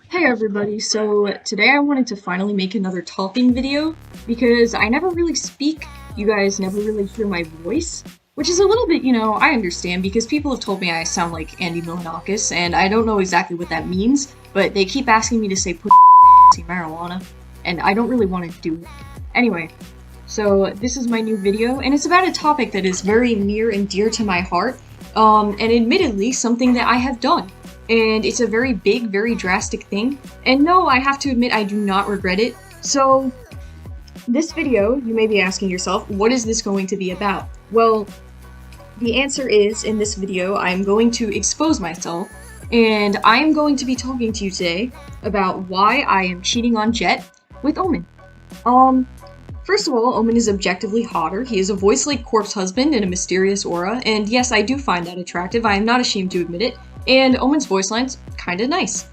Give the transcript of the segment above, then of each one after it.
Hey everybody, so today I wanted to finally make another talking video because I never really speak, you guys never really hear my voice, which is a little bit, I understand because people have told me I sound like Andy Milonakis and I don't know exactly what that means, but they keep asking me to say pussy marijuana and I don't really want to do it. Anyway, so this is my new video and it's about a topic that is very near and dear to my heart, and admittedly something that I have done. And it's a very big, very drastic thing. And no, I have to admit I do not regret it. So, this video, you may be asking yourself, what is this going to be about? Well, the answer is, in this video, I'm going to expose myself, and I am going to be talking to you today about why I am cheating on Jett with Omen. First of all, Omen is objectively hotter. He is a voice-like corpse husband and a mysterious aura, and yes, I do find that attractive. I am not ashamed to admit it. And Omen's voice line's kind of nice,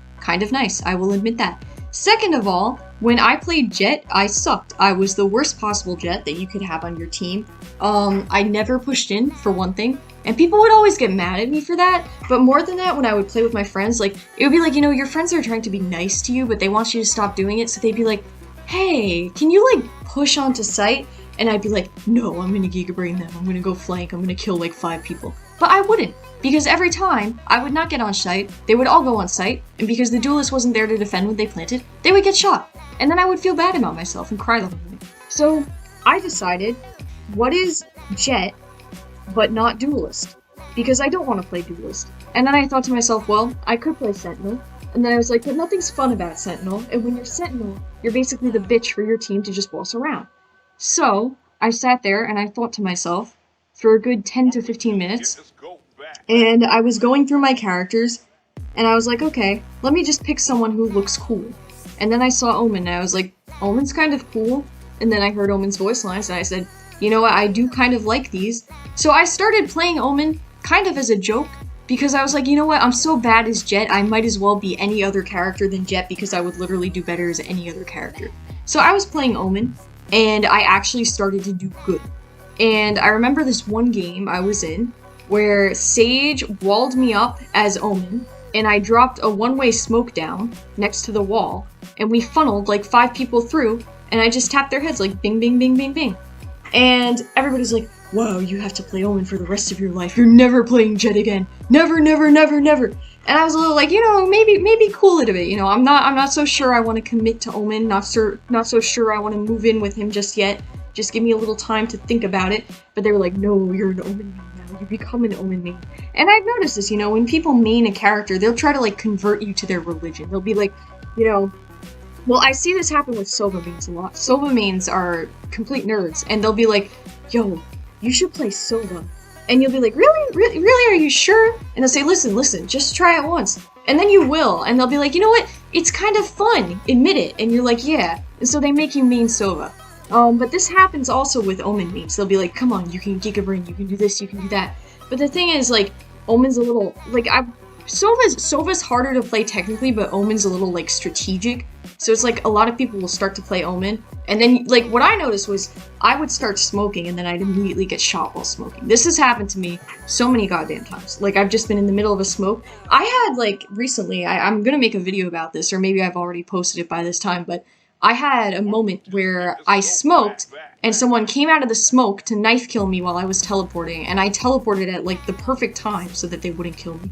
I will admit that. Second of all, when I played Jett, I sucked. I was the worst possible Jett that you could have on your team. I never pushed in, for one thing, and people would always get mad at me for that, but more than that, when I would play with my friends, it would be like, your friends are trying to be nice to you, but they want you to stop doing it, so they'd be like, hey, can you, push onto site? And I'd be like, no, I'm gonna Giga Brain them, I'm gonna go flank, I'm gonna kill, 5 people. But I wouldn't. Because every time, I would not get on site, they would all go on site, and because the duelist wasn't there to defend when they planted, they would get shot. And then I would feel bad about myself and cry the whole way. So, I decided, what is Jett, but not duelist? Because I don't want to play duelist. And then I thought to myself, well, I could play Sentinel. And then I was like, but nothing's fun about Sentinel, and when you're Sentinel, you're basically the bitch for your team to just boss around. So, I sat there and I thought to myself, for a good 10 to 15 minutes, and I was going through my characters, and I was like, okay, let me just pick someone who looks cool. And then I saw Omen, and I was like, Omen's kind of cool. And then I heard Omen's voice lines, and I said, you know what, I do kind of like these. So I started playing Omen kind of as a joke, because I was like, you know what, I'm so bad as Jett, I might as well be any other character than Jett, because I would literally do better as any other character. So I was playing Omen, and I actually started to do good. And I remember this one game I was in, where Sage walled me up as Omen, and I dropped a one-way smoke down next to the wall, and we funneled 5 people through, and I just tapped their heads bing, bing, bing, bing, bing. And everybody's like, wow, you have to play Omen for the rest of your life. You're never playing Jett again. Never, never, never, never. And I was a little maybe cool it a bit. I'm not so sure I want to commit to Omen. Not so sure I want to move in with him just yet. Just give me a little time to think about it. But they were like, no, you're an Omen main now. You become an Omen main. And I've noticed this, when people main a character, they'll try to convert you to their religion. They'll be like, well, I see this happen with Sova mains a lot. Sova mains are complete nerds, and they'll be like, yo, you should play Sova. And you'll be like, really, are you sure? And they'll say, listen, just try it once. And then you will, and they'll be like, you know what, it's kind of fun, admit it. And you're like, yeah. And so they make you main Sova. But this happens also with Omen mains. They'll be like, come on, you can Giga Brain, you can do this, you can do that. But the thing is, Omen's a little, Sova's harder to play technically, but Omen's a little, strategic. So it's a lot of people will start to play Omen, and then, what I noticed was, I would start smoking, and then I'd immediately get shot while smoking. This has happened to me so many goddamn times. I've just been in the middle of a smoke. I had, recently, I'm gonna make a video about this, or maybe I've already posted it by this time, but I had a moment where I smoked, and someone came out of the smoke to knife kill me while I was teleporting, and I teleported at, the perfect time so that they wouldn't kill me.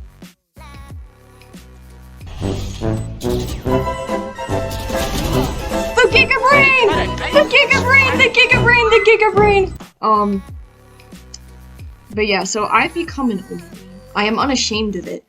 The Giga Brain! The Giga Brain! The Giga Brain! The Giga Brain! But yeah, so I've become an Omen. I am unashamed of it.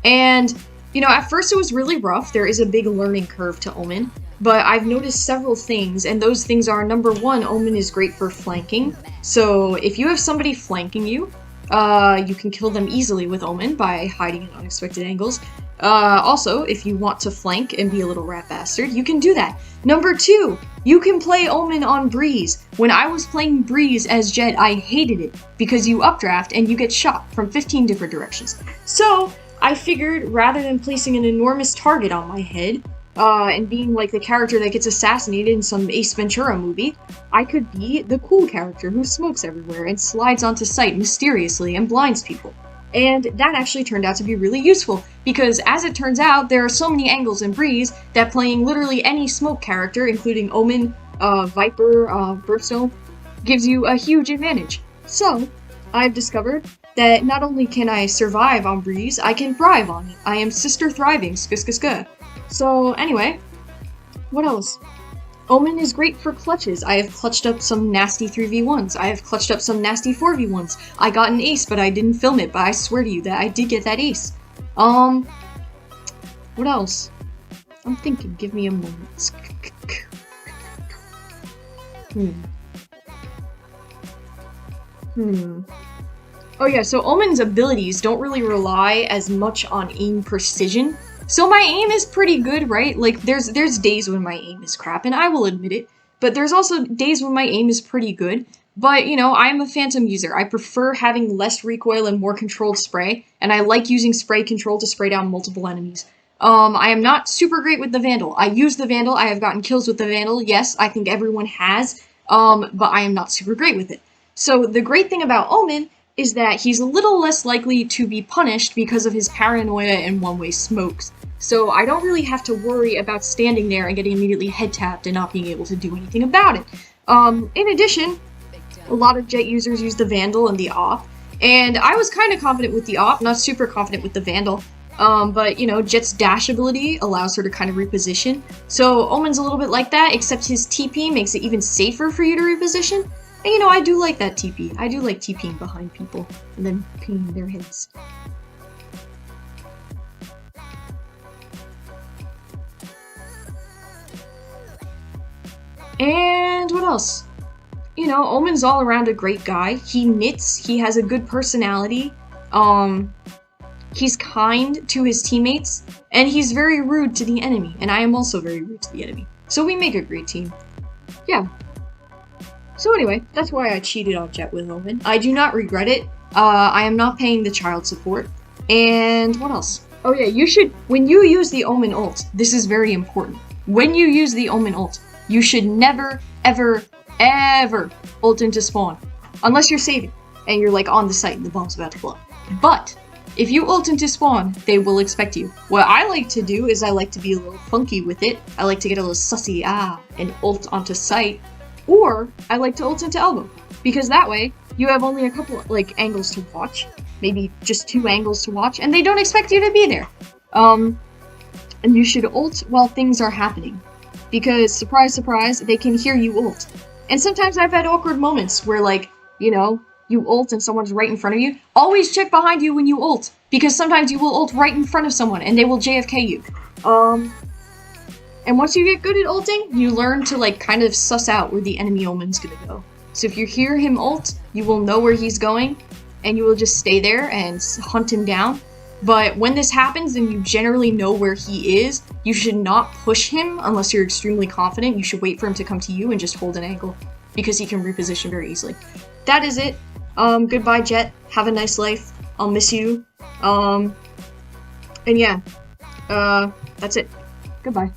And, at first it was really rough. There is a big learning curve to Omen. But I've noticed several things, and those things are, number one, Omen is great for flanking. So if you have somebody flanking you, you can kill them easily with Omen by hiding in unexpected angles. Also, if you want to flank and be a little rat bastard, you can do that. Number two, you can play Omen on Breeze. When I was playing Breeze as Jett, I hated it, because you updraft and you get shot from 15 different directions. So, I figured, rather than placing an enormous target on my head, and being the character that gets assassinated in some Ace Ventura movie, I could be the cool character who smokes everywhere and slides onto site mysteriously and blinds people. And that actually turned out to be really useful, because as it turns out, there are so many angles in Breeze that playing literally any smoke character, including Omen, Viper, Brimstone, gives you a huge advantage. So, I've discovered that not only can I survive on Breeze, I can thrive on it. I am sister thriving, sk. So anyway, what else? Omen is great for clutches. I have clutched up some nasty 3v1s. I have clutched up some nasty 4v1s. I got an ace, but I didn't film it, but I swear to you that I did get that ace. What else? I'm thinking, give me a moment. Oh yeah, so Omen's abilities don't really rely as much on aim precision. So my aim is pretty good, right? Like, there's days when my aim is crap, and I will admit it. But there's also days when my aim is pretty good. But, you know, I'm a Phantom user. I prefer having less recoil and more controlled spray, and I like using spray control to spray down multiple enemies. I am not super great with the Vandal. I use the Vandal, I have gotten kills with the Vandal, yes, I think everyone has, but I am not super great with it. So the great thing about Omen is that he's a little less likely to be punished because of his paranoia and one-way smokes. So I don't really have to worry about standing there and getting immediately head-tapped and not being able to do anything about it. In addition, a lot of Jett users use the Vandal and the Op, and I was kind of confident with the Op, not super confident with the Vandal. But, you know, Jett's dash ability allows her to kind of reposition. So Omen's a little bit like that, except his TP makes it even safer for you to reposition. And, you know, I do like that TP. I do like TPing behind people and then pinging their heads. And what else? You know, Omen's all around a great guy. He knits, he has a good personality, he's kind to his teammates, and he's very rude to the enemy, and I am also very rude to the enemy. So we make a great team. Yeah. So anyway, that's why I cheated on Jett with Omen. I do not regret it. I am not paying the child support. And what else? Oh yeah, you should, when you use the Omen ult, this is very important. When you use the Omen ult, you should never, ever, ever ult into spawn. Unless you're saving, and you're like on the site and the bomb's about to blow. But, if you ult into spawn, they will expect you. What I like to do is I like to be a little funky with it. I like to get a little sussy, and ult onto site. Or, I like to ult into elbow. Because that way, you have only a couple, like, angles to watch. Maybe just 2 angles to watch, and they don't expect you to be there. And you should ult while things are happening. Because, surprise, surprise, they can hear you ult. And sometimes I've had awkward moments where, like, you know, you ult and someone's right in front of you. Always check behind you when you ult, because sometimes you will ult right in front of someone and they will JFK you. And once you get good at ulting, you learn to, like, kind of suss out where the enemy Omen's gonna go. So if you hear him ult, you will know where he's going, and you will just stay there and hunt him down. But when this happens and you generally know where he is, you should not push him unless you're extremely confident. You should wait for him to come to you and just hold an angle, because he can reposition very easily. That is it. Goodbye, Jett. Have a nice life. I'll miss you. And yeah. That's it. Goodbye.